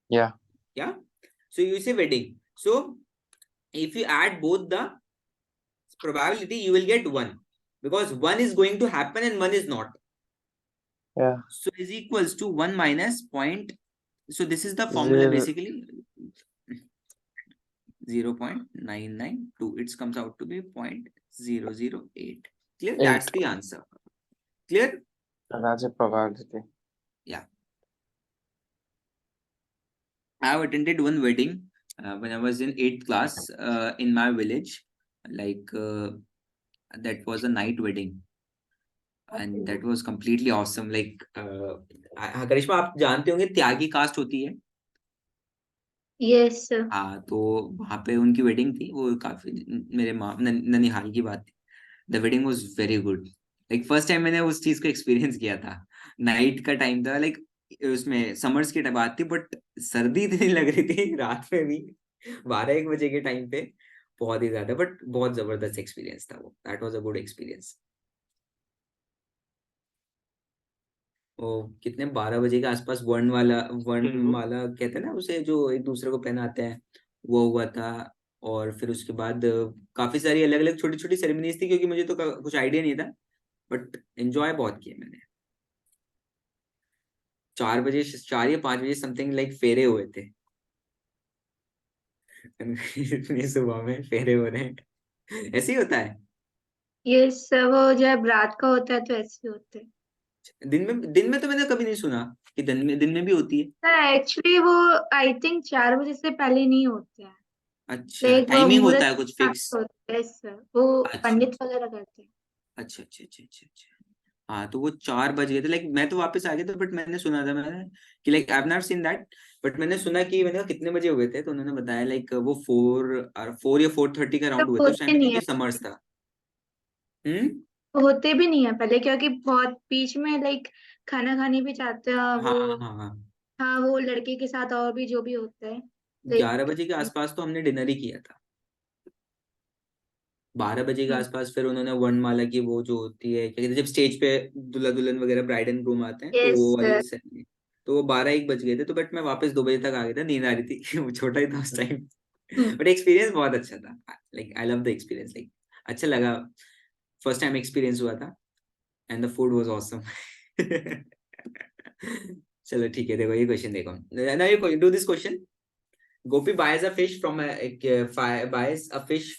Yeah. Yeah. So you say wedding. So if you add both the probability, you will get 1, because 1 is going to happen and 1 is not. Yeah. So is equals to 1 minus point. So this is the formula basically. 0.992. It comes out to be 0.008. Clear? That's the answer. Clear? That's a probability. Yeah. I have attended one wedding when I was in 8th class in my village. That was a night wedding. And that was completely awesome. करिश्मा, आप जानते होंगे त्यागी cast होती है? Yes, sir. हाँ, तो वहां पे उनकी वेडिंग थी, वो काफी मेरे ननिहाल की बात थी. The wedding was very good. First time मैंने उस चीज को एक्सपीरियंस किया था. नाइट का टाइम था, उसमें समर्स की बात थी, बट सर्दी इतनी लग रही थी रात में भी 12-1 बजे के टाइम पे, बहुत ही ज्यादा, बट बहुत जबरदस्त एक्सपीरियंस था वो. That was a good experience. वो कितने 12 बजे के आसपास वर्ण वाला कहते हैं ना उसे, जो एक दूसरे को पहनाते हैं, वो हुआ था. और फिर उसके बाद काफी सारी अलग अलग छोटी छोटी सेरेमनीज थी, क्योंकि मुझे तो कुछ आइडिया नहीं था, बट एंजॉय बहुत किया मैंने. 4 या 5 बजे समथिंग फेरे हुए थे. इतनी सुबह में फेरे हो रहे हैं, ऐसे ही होता है. Yes, sir. वो जब रात का होता है तो ऐसे होते हैं. दिन में तो मैंने कभी नहीं सुना कि दिन में भी होती है. सर एक्चुअली वो आई थिंक 4 बजे से पहले नहीं होते हैं. अच्छा, वो टाइमिंग होता मुहूर्त है कुछ फिक्स. होता है सर, वो अच्छा पंडित वगैरह करते हैं. अच्छा अच्छा अच्छा अच्छा अच्छा. हाँ, तो वो 4 बज गए थे. मैं तो वापस आ गया था, बट मैंने सुना था, मैंने कि I have not seen that, but मैंने सुना कि मैंने कहा कितने बजे हुए थे, तो उन्होंने बताया वो 4 या 4:30 का राउंड सब हुए थे उस टाइम होते पे, नहीं क्योंकि है, समर्स था. होते भी नहीं है पहले, क्योंकि बहुत बीच में खाना खाने भी जाते हैं हाँ वो. हाँ हाँ. हाँ, वो लड़के के साथ और भी जो भी होता है. लाइक 11 बजे के आसपास तो हमने डिनर ही किया था. 12 बजे के आसपास फिर उन्होंने वर्णमाला की, वो जो होती है क्या कहते हैं, जब स्टेज पे दूल्हा दुल्हन वगैरह ब्राइड एंड ग्रूम आते हैं, तो यस वो वाली सर. ceremony. तो वो 12-1 बज गए थे, तो बट मैं वापस 2 बजे तक आ गया था, नींद आ रही थी. वो छोटा ही था उस टाइम, बट एक्सपीरियंस बहुत अच्छा था. I love the experience. अच्छा लगा. फर्स्ट टाइम एक्सपीरियंस हुआ था, and the food was awesome. चलो ठीक है, देखो ये क्वेश्चन देखो. Now you do this question. Gopi buys a fish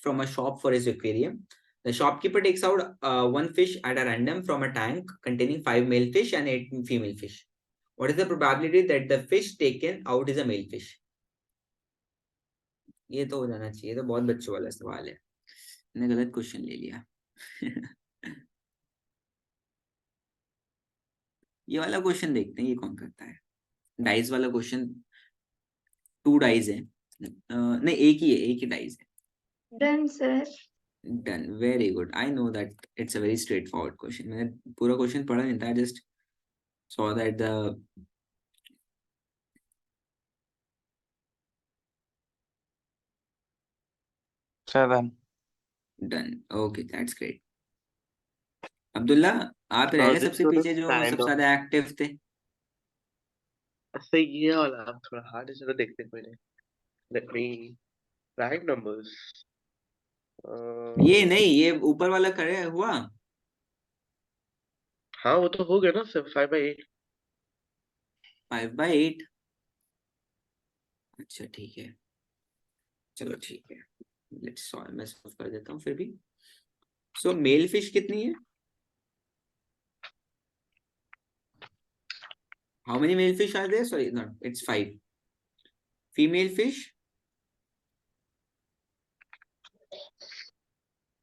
from a shop for his aquarium. The shopkeeper takes out one fish at a random from a tank containing 5 male fish and 8 female fish. What is the probability that the fish taken out is a male fish? ये तो हो जाना चाहिए, तो बहुत बच्चों वाला सवाल है, मैंने गलत क्वेश्चन ले लिया. ये वाला क्वेश्चन देखते हैं, ये कौन करता है. डाइस वाला क्वेश्चन. 2 डाइस है, नहीं एक ही डाइस है. Done sir. Done. Very good. I know that it's a very straightforward question. मैंने पूरा क्वेश्चन पढ़ा नहीं था. I just saw that the done. Okay, that's great. Abdullah, आप रह गए सबसे पीछे, जो सबसे ज्यादा एक्टिव थे. अच्छा, ये वाला थोड़ा हार्ड है, चलो देखते हैं पहले. Let me prime numbers. ये नहीं, ये ऊपर वाला करे हुआ. हाँ, वो तो हो गया ना सर. 5/8. 5/8. अच्छा ठीक है, चलो ठीक है. Let's solve. मैं सॉल्व कर देता हूँ फिर भी. सो मेल फिश कितनी है? How many male fish are there? Sorry, no, it's 5. Female fish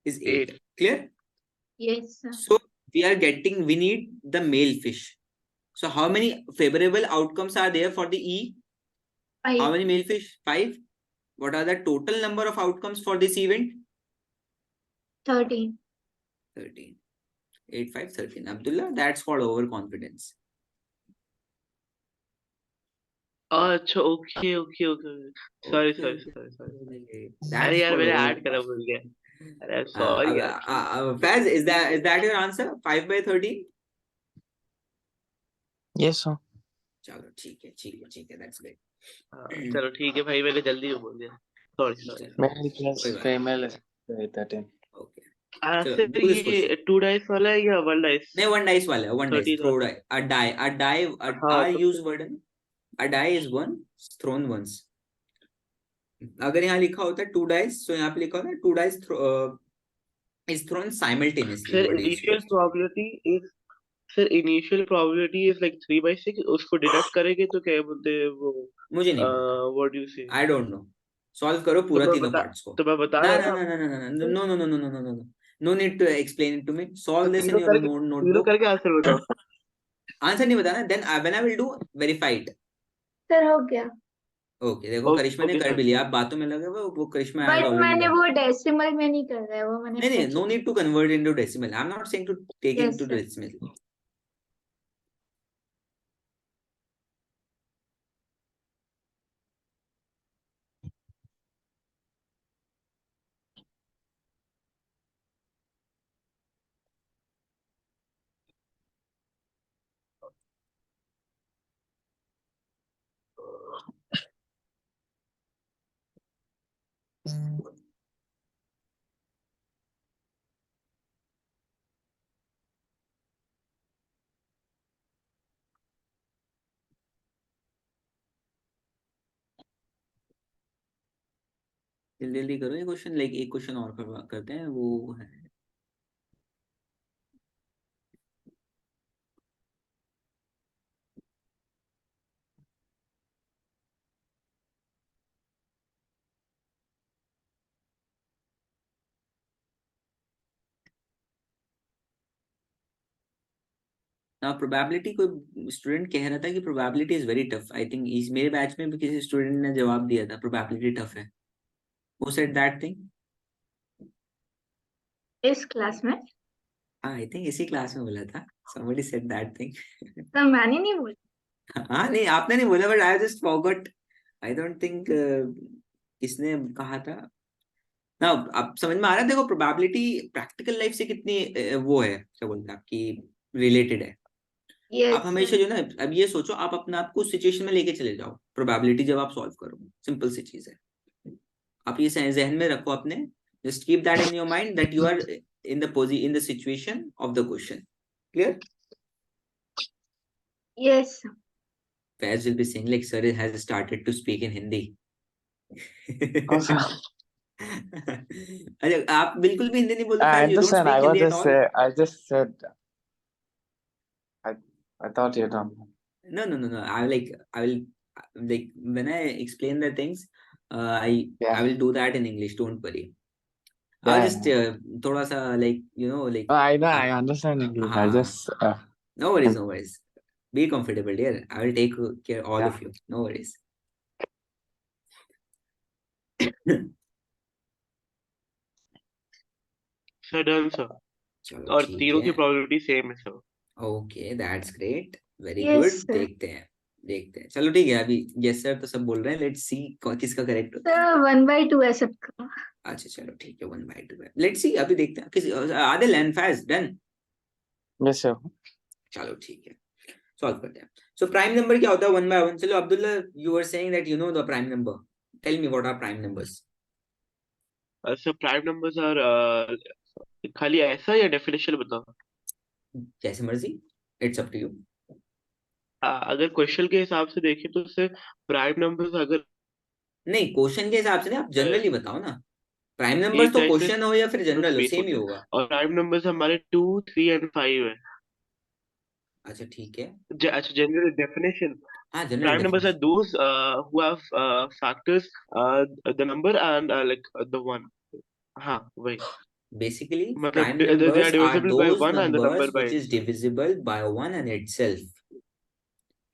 is 8. Clear? Yes sir. So we need the male fish. So how many favorable outcomes are there for the E? How many male fish? 5. What are the total number of outcomes for this event? 13. 13. 8, 5, 13. Abdullah, that's called overconfidence. अच्छा, okay okay okay. Sorry. अरे यार, मैंने add करा भूल गया. अरे sorry यार. Faz, is that your answer? 5/13? Yes, sir. चलो ठीक है, that's great. चलो ठीक है भाई, मैंने जल्दी बोल दिया. sorry. Male plus कोई बात female is 13. ओके सर चलो do this question. ये 2 डाइस वाला है या 1 डाइस? नहीं वन डाइस वाला है वन डाइस 30 थ्रो वाला। डाई a die हाँ, I तो use word है ना a die is one thrown once. अगर यहाँ लिखा होता है 2 dice तो यहाँ पे लिखा होता है 2 dice is thrown simultaneously. Sir Word is initial used. Probability is sir initial probability is like 3/6, उसको डिडक्ट करेंगे तो क्या बोलते हैं वो मुझे नहीं पता व्हाट डू यू से? I don't know. सॉल्व करो तो पूरा मैं तीनों बता पार्ट्स को. तो मैं बता ना रहा ना हूँ ना ना ना आपको। no no no no no no no no no need to explain it to me. तो Solve this in तीनों your करके notebook. आंसर बताओ। आंसर नहीं बताना. Then when I will do verify it. Sir हो गया, ओके देखो करिश्मा ने ओके कर सर। भी लिया. आप बातों में लगे हुए वो करिश्मा हैज बट ऑलरेडी मैंने डन. वो डेसिमल में नहीं कर रहा है, वो मैंने नहीं पहले no need to convert into decimal. I am not saying to take yes into sir. Decimal. जल्दी जल्दी करो ये क्वेश्चन. लाइक एक क्वेश्चन और करते हैं वो है. ना प्रोबेबिलिटी कोई स्टूडेंट कह रहा था कि probability is very tough. I think इस मेरे बैच में भी किसी स्टूडेंट ने जवाब दिया था प्रोबेबिलिटी टफ है. Who said that thing? इस क्लास में आई थिंक इसी क्लास में बोला था. somebody said that thing. तो मैंने नहीं बोला। हाँ नहीं आपने नहीं बोला but I just forgot. I don't think किसने कहा था ना. आप समझ में आ रहा है. देखो प्रोबेबिलिटी प्रैक्टिकल लाइफ से कितनी वो है क्या बोलते हैं आपकी रिलेटेड है. यस आप हमेशा जो ना अब ये सोचो आप अपने आप को सिचुएशन में लेके चले जाओ. प्रोबेबिलिटी जब आप सॉल्व करो सिंपल सी चीज है. आप ये जहन में रखो अपने. Just keep that in your mind that you are in the situation of the question. Clear? Yes. Faiz will be saying like sir has started to speak in Hindi. Also, अरे आप बिल्कुल भी हिंदी नहीं बोलते. I Faiz, you don't understand. speak I was Hindi at just all. I just said I thought you don't. No. I will like when I explain the things, I will do that in English. Don't worry. I'll Yeah, just yeah. थोड़ा सा like you know like No, I know. I understand English. I हाँ. just No worries. Be comfortable, dear. I will take care all Yeah. of you. No worries. Sir done sir. चलो और ठीक तीनों की है. Probability same है sir. Okay that's great. Very Yes, good. sir. देखते हैं. चलो ठीक है. अभी यस सर तो सब बोल रहे हैं. लेट्स सी किसका करेक्ट होता है. सर 1/2 है सबका। अच्छा चलो ठीक है 1/2 है. लेट्स सी अभी देखते हैं. किस Adil and Faiz done. yes, sir. चलो ठीक है सॉल्व करते हैं. सो प्राइम नंबर क्या होता है 1/1. चलो Abdullah you were saying that you know the prime number. Tell me what are prime numbers. Sir prime numbers are खाली ऐसा या डेफिनेशन बताओ? जैसे मर्जी. It's up to you. अगर क्वेश्चन के हिसाब से देखें तो सर प्राइम नंबर्स अगर नहीं क्वेश्चन के हिसाब से नहीं. आप जनरली बताओ ना. प्राइम नंबर्स एक तो टाइप से क्वेश्चन हो या फिर जनरल हो स्पेस सेम ही होते हैं होगा. और प्राइम नंबर्स हमारे 2, 3 एंड 5 है। अच्छा ठीक है. अच्छा जनरल डेफिनेशन हाँ general prime numbers are those who have factors the number and like the one। हाँ वही Basically, मतलब prime they are numbers are divisible by those one and the number numbers by which is divisible by one and itself.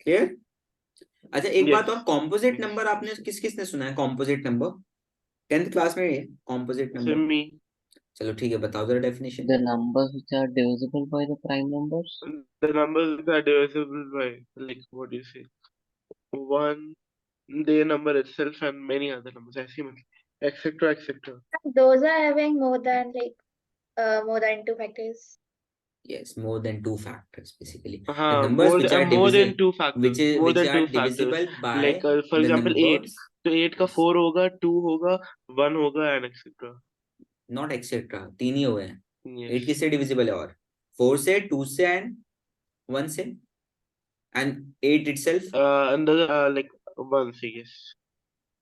Clear? अच्छा एक बात और. composite number आपने किस किसने सुना है? composite number 10th क्लास में है composite number. me चलो ठीक है बताओ जरा definition. The numbers which are divisible by the prime numbers. the numbers are divisible by like what do you say one their number itself and many other numbers ऐसे ही मतलब etc. Those are having more than more than 2 factors. Yes, more than 2 factors basically. The हाँ numbers which are more than divisible, 2 factors which more are than 2 factors divisible by like for the example 8 numbers. तो 8 का 4 होगा, 2 होगा, 1 होगा and etcetera. Not etcetera, 3 ही हुए हैं। 8 yes किससे divisible है? और 4 से, 2 से एंड 1 से एंड 8 itself. अंदर लाइक 1 से, yes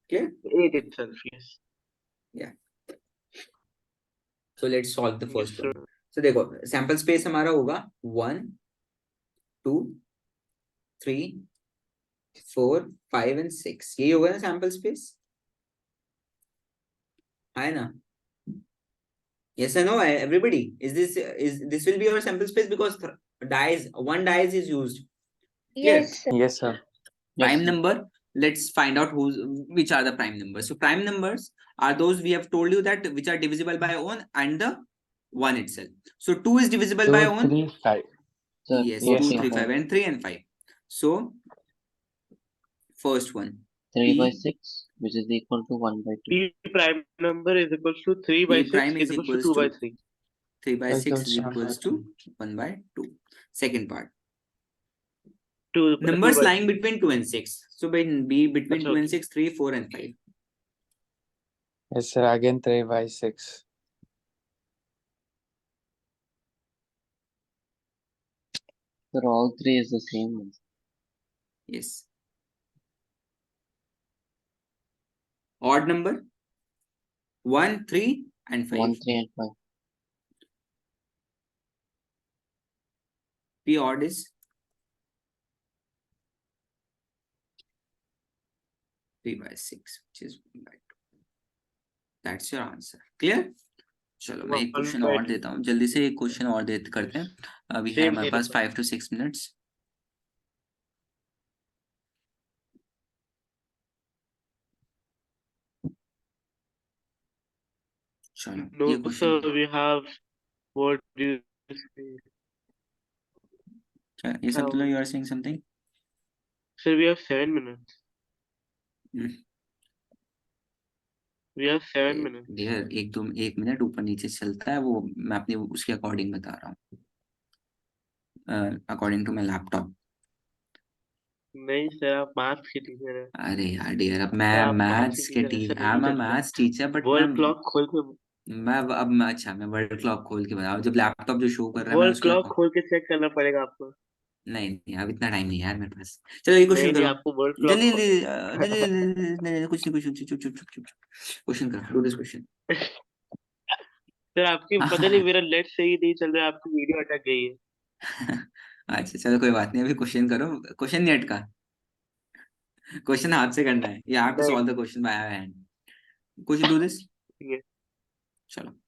Clear? 8 itself, yes Yeah. So let's solve the yes first sir. one. So देखो सैंपल स्पेस हमारा होगा 1 2 3 4 5 एंड 6, यही होगा ना सैंपल स्पेस, है ना? Yes or no, everybody? Is this will be your sample space because one dice is used. Clear? Yes, sir. Yes, sir. Prime sir. number. Let's find out which are the prime numbers. So prime numbers are those we have told you that which are divisible by own and the one itself. So 2 is divisible by 2, own. 3, 5. Sir, Yes, Yes, 2, sir. 3, 5, and 3 and 5. So first one, 3 by P 6, which is equal to 1 by 2. P prime number is equals to 3 by P 6 prime is is equals to equals 2 by to 3. 3 by 6 is Equals to equals to 1 by 2. Second part. 2 Numbers by lying 3. between 2 and 6. So be between अच्छा 2 and okay 6, 3, 4 and 5. Yes, sir. Again, 3 by 6. Sir, all three is the same one. Yes. Odd number 1, 3 and 5. 1, 3 and 5. P odd is 3 by 6, which is 1 by 2. That's your answer. Clear? चलो मैं एक 1 question by और 2. देता हूँ, जल्दी से एक question और दे करते हैं। अभी है सेम हमारे मेरे पास पास। 5 to 6 minutes. चलो ये No, question sir, we have what do you say? ये सब Have, you are saying something. sir, we have 7 minutes. We have 7 minutes. Dear एक मिनट ऊपर नीचे चलता है वो, मैं अपनी उसके अकॉर्डिंग बता रहा हूँ, अकॉर्डिंग टू माई लैपटॉप। नहीं सर, आप मैथ्स के टीचर हैं। अरे यार डियर, अब मैं आप मैथ्स के टीचर हैं, टीचर, ऐसा आई नहीं एम अ कर सकते। Maths teacher but world clock खोल के अच्छा मैं वर्ल्ड क्लॉक खोल के बता, जब लैपटॉप जो शो कर रहा है मैं वर्ल्ड उसके क्लॉक खोल के चेक करना पड़ेगा आपको। नहीं अब इतना टाइम नहीं है यार मेरे पास। चलो ये क्वेश्चन नहीं नहीं, करो आपको वर्ल्ड क्लॉक जल्दी जल्दी जल्दी जल्दी, कुछ नहीं, कुछ चुप चुप चुप चुप, क्वेश्चन करो, डू दिस क्वेश्चन। सर आपकी पता नहीं, मेरा नेट सही नहीं चल रहा है, आपकी वीडियो अटक गई है। अच्छा चलो कोई बात नहीं, अभी क्वेश्चन करो, क्वेश्चन नेट का, क्वेश्चन हाथ से करना है, यू हैव टू नहीं solve the question by hand, कुछ डू दिस। ठीक है। चलो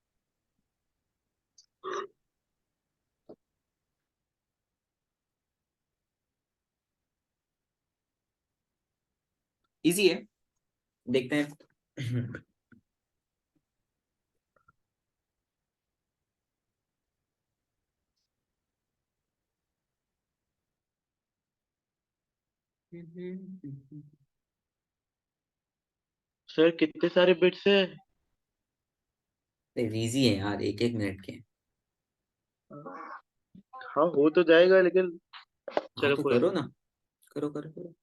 इजी है, देखते हैं। सर कितने सारे बिट्स है? इजी है यार, एक एक मिनट के। हाँ हो तो जाएगा, लेकिन हाँ चलो तो कोई करो नहीं। ना, करो करो करो।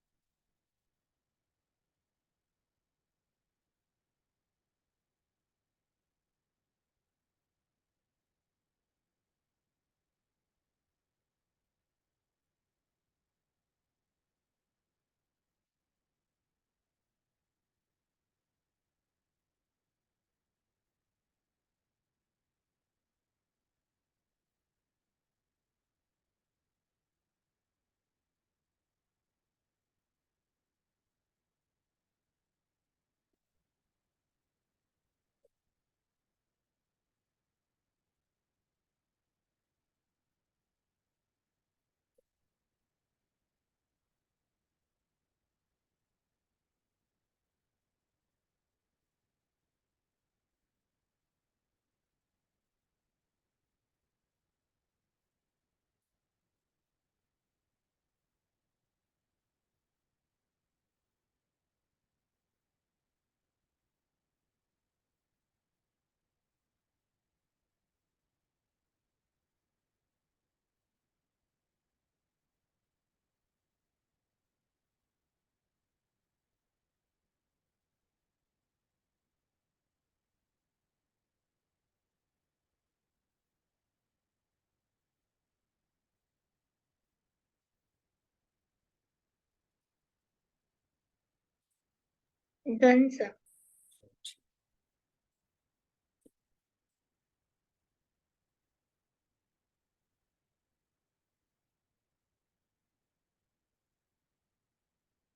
Done, sir.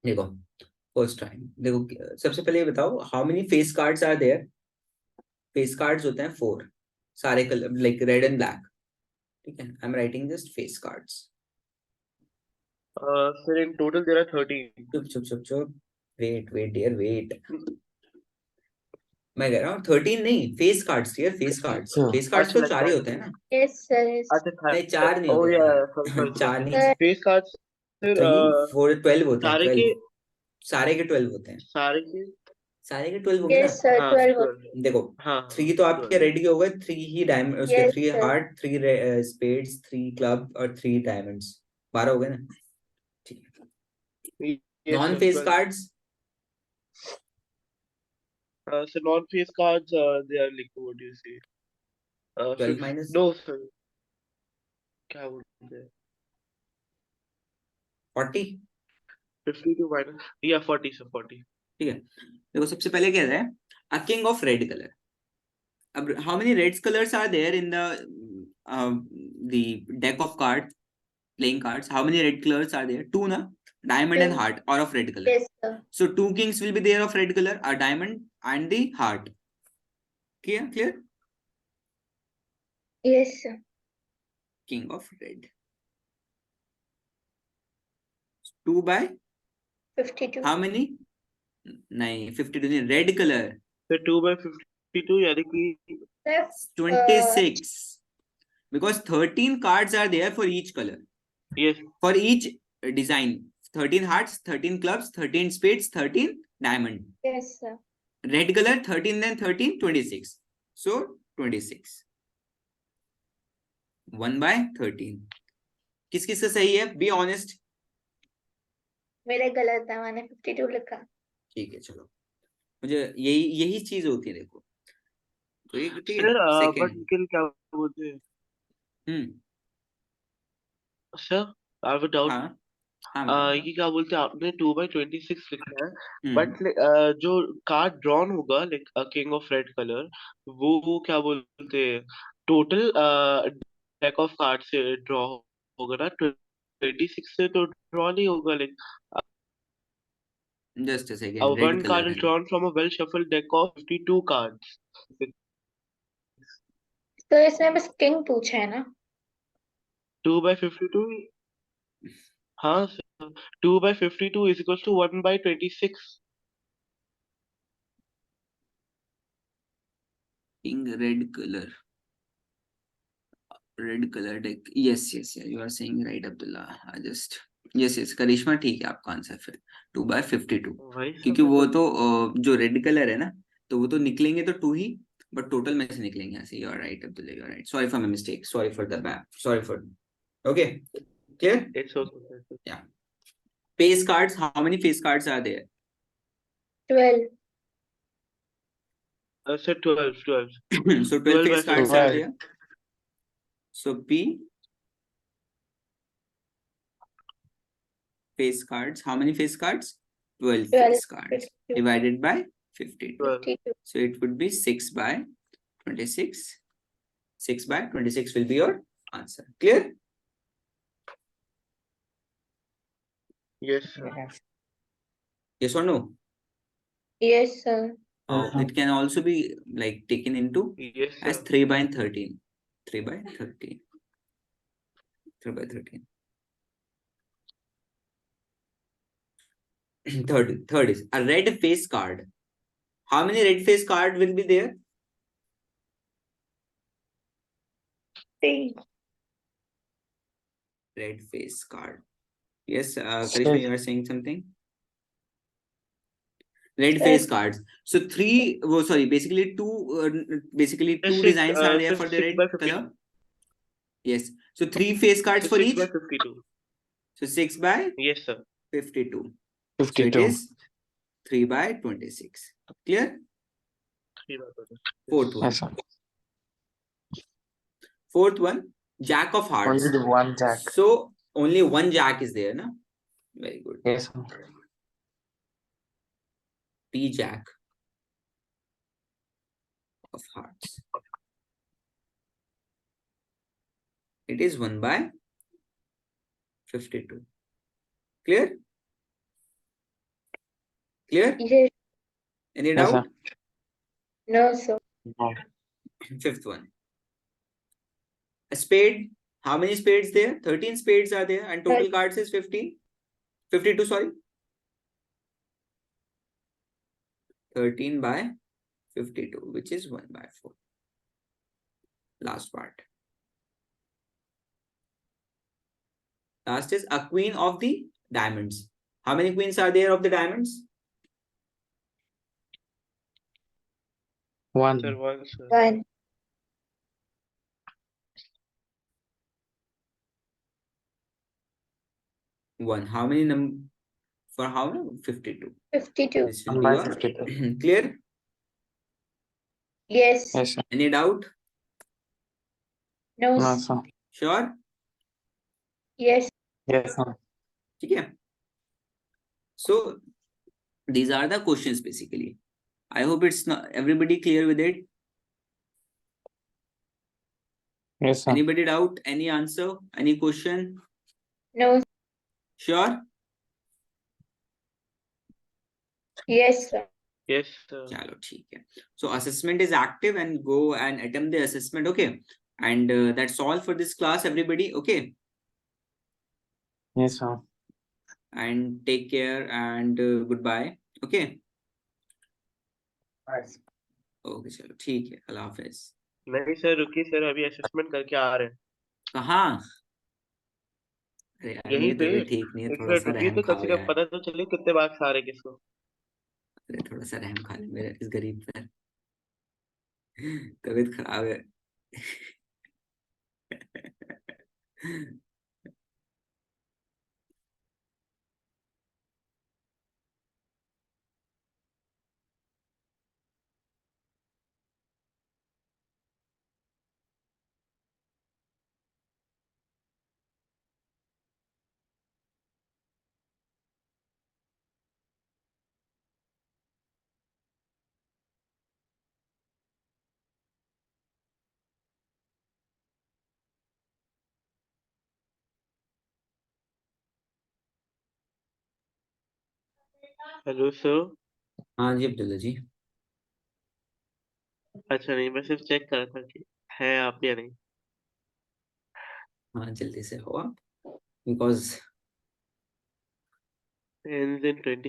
देखो फर्स्ट टाइम, देखो सबसे पहले ये बताओ, how many face cards are there? Face cards होते हैं 4, सारे colour like red and black, ठीक है? I am writing just face cards. Sir, in total there are 13. चुप चुप चुप चुप, वेट डियर वेट. मैं कह रहा हूँ 13 नहीं, face cards dear, face cards. Sure. Face cards तो अच्छा, 4 ही अच्छा। होते हैं ना? Yes, sir. Yes. अच्छा, नहीं 4 नहीं oh होते yeah, यार. sorry, 4 नहीं, Sir. face cards, sir, 3 4 12 होते हैं. सारे 12 के सारे के 12 होते हैं. सारे के सारे के 12 होंगे Yes, ना? sir. हाँ 12. 12. देखो हाँ 3 तो आपके 12. रेड के हो गए, 3 ही डायमंड, उसके Yes, 3 sir. Heart, 3 spades, 3 club और 3 डायमंड्स. 12 हो गए ना? ठीक है. Yes, non sir, face 12. Cards, So non-face cards, they are like, what do you say? 12 minus No, sir. क्या बोलते हैं? 40. 52 minus, yeah, 40, sir, 40. ठीक है. देखो सबसे पहले क्या है, a king of red colour. अब how many red colours are there in the deck of card playing cards? How many red colors are there? 2 na? Diamond and 2. heart are of red color. Yes, sir. So 2 kings will be there of red color, a diamond and the heart. Clear? Yes, sir. King of red. 2 by 52. how many? नहीं 52 नहीं, red color. So 2 by 52 यानी कि Sir, 26. Because 13 cards are there for each color. yes, For each design. 13 hearts, 13 clubs, 13 spades, 13 diamond. yes, sir. Red color 13 then 13, 26. So 26. 1 by 13. किस किस का सही है? Be honest. मेरे गलत था, मैंने 52 लिखा. ठीक है चलो, मुझे यही चीज होती है. देखो तो ये ठीक है. sir, but second. किल क्या बोलते हैं? Sir, I have a doubt. हाँ हाँ ये क्या बोलते हैं, आपने 2 by 26 लिखा है, बताओ. बट जो कार्ड ड्रॉन होगा like king of red colour, वो क्या बोलते हैं, टोटल डेक ऑफ कार्ड से ड्रॉ होगा ना? 26 से तो ड्रॉ नहीं होगा, like just a second. one red card colour is है. drawn from a well shuffled deck of 52 cards. तो इसमें बस किंग पूछा है ना? 2 by 52, हाँ sir, 2 by 52 is equals to 1 by 26. King red color. Red color deck. Yes. You are saying right, Abdullah. I just yes. करिश्मा ठीक है आपका आंसर फिर 2 by 52. वही क्योंकि वो तो जो रेड कलर है ना, तो वो तो निकलेंगे तो 2 ही, बट टोटल में से निकलेंगे ऐसे. You are right Abdullah, you are right. Sorry for my mistake, sorry for the bad, sorry for. Okay clear. It's okay, sir. Face cards, how many face cards are there? 12. Sir, 12. So 12 12 by face cards 12. are there. So P face cards, how many face cards? 12 face cards 52. divided by 52. 52. So it would be 6 by 26. 6 by 26 will be your answer. Clear? Yes, sir. Yes. Yes or no? Yes, sir. It can also be like taken into Yes, as sir. 3 by 13. 3 by 13. 3 by 13. Third is a red face card. How many red face card will be there? 3. Red face card. Yes, Karishma, you are saying something? Red face cards. So basically two designs are there for the 6 red by 52. color. Yes. So 3 face cards So for 6 each. by 52. So 6 by Yes, sir. 52. So it 52. is 3 by 26. Clear? 3 by 52. Fourth one. Yes, sir. Fourth one, Jack of Hearts. Only the one jack. So only one jack is there, na? Very good. Yes, sir. T Jack of hearts. It is 1 by 52. Clear? Clear? Yes. Any Yes, doubt? sir. No, sir. No. Fifth one. A spade. How many spades there? 13 spades are there, and total cards is 15. 52, sorry. 13 by 52, which is 1 by 4. Last part. Last is a queen of the diamonds. How many queens are there of the diamonds? Sir, 1. 1, sir. 1. One. How many for how many? 52. 52. This will 1 be by your 52. clear. Yes. Yes, sir. Any doubt? No, No, sir. sir. Sure. Yes. Yes, sir. Okay. So these are the questions basically. I hope it's not everybody clear with it. Yes, sir. Anybody doubt? Any answer? Any question? No. Sure. Yes, sir. Yes, sir. Chalo, theek hai. So assessment is active and go and attempt the assessment. Okay. And that's all for this class, everybody. Okay. Yes, sir. And take care and goodbye. Okay. Nice. Okay, चलो ठीक है. अल्लाह हाफिज. नहीं sir, रुकिए sir, अभी assessment करके आ रहे हैं. कहाँ? अरे यार यहीं मेरी पे तबीयत ठीक नहीं है. एक थोड़ा मिनट सा रुकिए रहम तो कम खाओ से कम यार. पता तो चले कितने मार्क्स आ रहे हैं किसको. अरे थोड़ा सा रहम खा ले मेरे इस गरीब पर. तबीयत खराब है. Hello sir. हाँ जी अब्दुल्ला जी. अच्छा, नहीं, मैं सिर्फ चेक कर रहा था कि है आप या नहीं. हाँ जल्दी से हो आप. Because ends in 20